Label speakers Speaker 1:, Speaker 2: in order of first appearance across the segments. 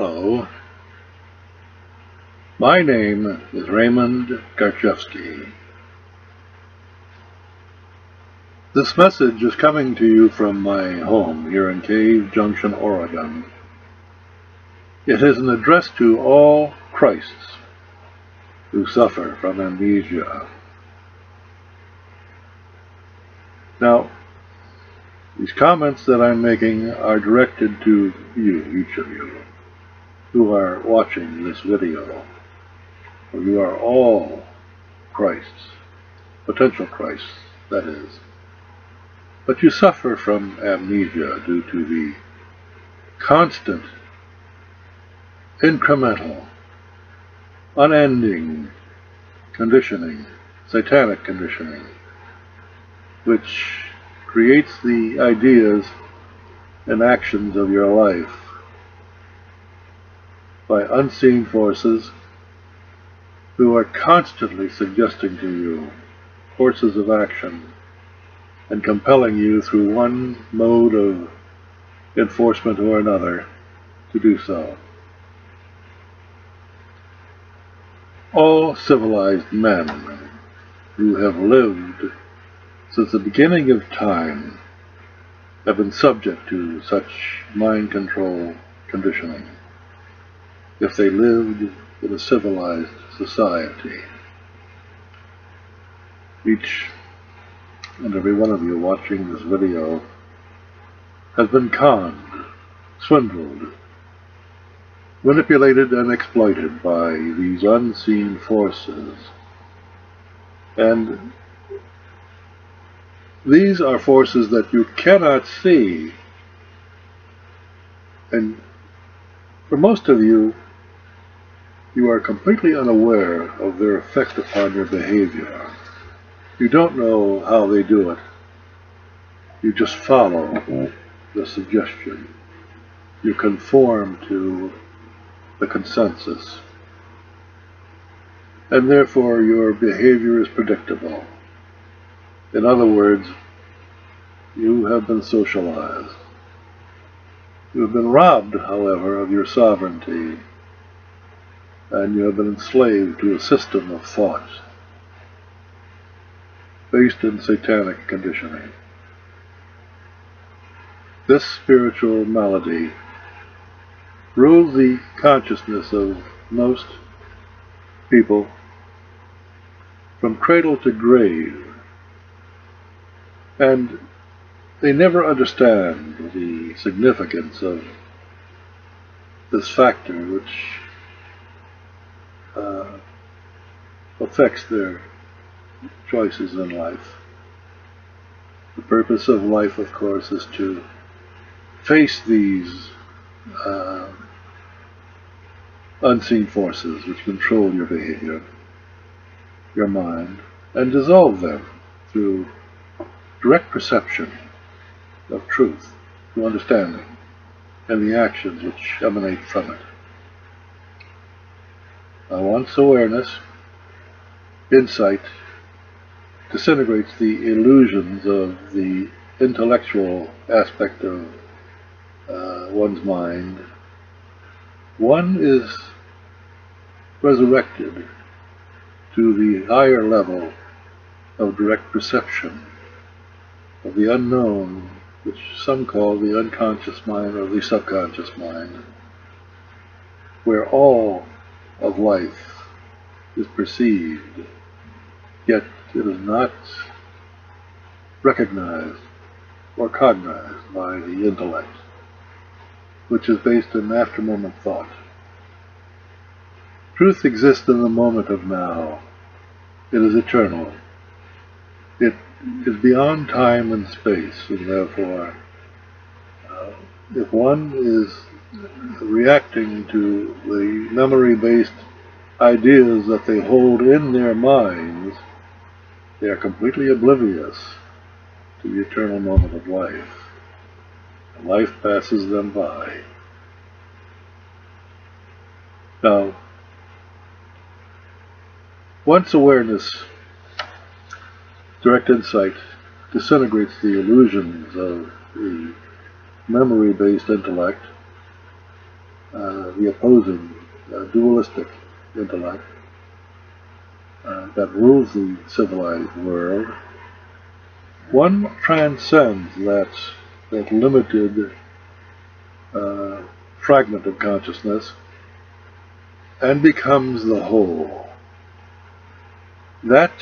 Speaker 1: Hello, my name is Raymond Garchevsky. This message is coming to you from my home here in Cave Junction, Oregon. It is an address to all Christs who suffer from amnesia. Now, these comments that I'm making are directed to you, each of you, who are watching this video. For you are all Christs, potential Christs, that is. But you suffer from amnesia due to the constant, incremental, unending conditioning, satanic conditioning, which creates the ideas and actions of your life by unseen forces who are constantly suggesting to you courses of action and compelling you through one mode of enforcement or another to do so. All civilized men who have lived since the beginning of time have been subject to such mind control conditioning if they lived in a civilized society. Each and every one of you watching this video has been conned, swindled, manipulated and exploited by these unseen forces. And these are forces that you cannot see, and for most of you, you are completely unaware of their effect upon your behavior. You don't know how they do it. You just follow the suggestion. You conform to the consensus. And therefore your behavior is predictable. In other words, you have been socialized. You have been robbed, however, of your sovereignty, and you have been enslaved to a system of thought based in satanic conditioning. This spiritual malady rules the consciousness of most people from cradle to grave, and they never understand the significance of this factor which affects their choices in life. The purpose of life, of course, is to face these unseen forces which control your behavior, your mind, and dissolve them through direct perception of truth, through understanding, and the actions which emanate from it. Now, once awareness, insight, disintegrates the illusions of the intellectual aspect of one's mind, one is resurrected to the higher level of direct perception of the unknown, which some call the unconscious mind or the subconscious mind, where all of life is perceived, yet it is not recognized or cognized by the intellect, which is based in after-moment thought. Truth exists in the moment of now. It is eternal. It is beyond time and space, and therefore, if one is reacting to the memory-based ideas that they hold in their minds, they are completely oblivious to the eternal moment of life. Life passes them by. Now, once awareness, direct insight, disintegrates the illusions of the memory-based intellect, the opposing dualistic intellect that rules the civilized world, one transcends that limited fragment of consciousness and becomes the whole. That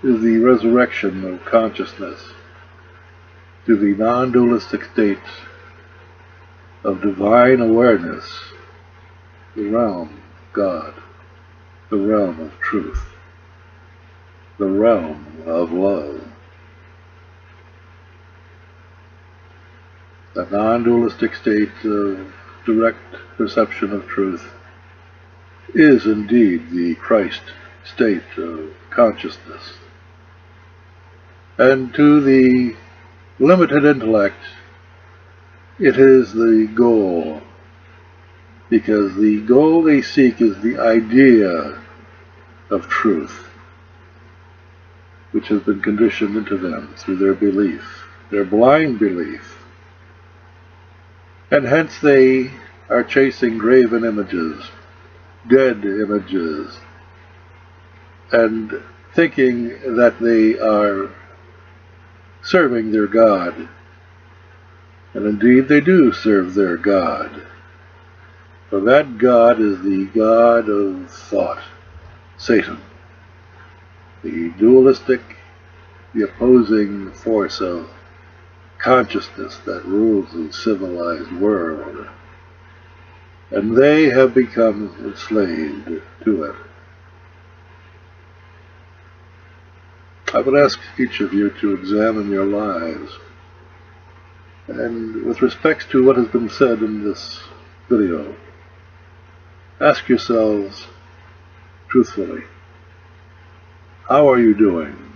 Speaker 1: is the resurrection of consciousness to the non-dualistic state of divine awareness, the realm of God, the realm of truth, the realm of love. The non-dualistic state of direct perception of truth is indeed the Christ state of consciousness. And to the limited intellect, it is the goal, because the goal they seek is the idea of truth, which has been conditioned into them through their belief, their blind belief. And hence they are chasing graven images, dead images, and thinking that they are serving their God. And indeed they do serve their God. For that God is the God of thought, Satan, the dualistic, the opposing force of consciousness that rules the civilized world. And they have become enslaved to it. I would ask each of you to examine your lives, and with respect to what has been said in this video, ask yourselves truthfully, how are you doing?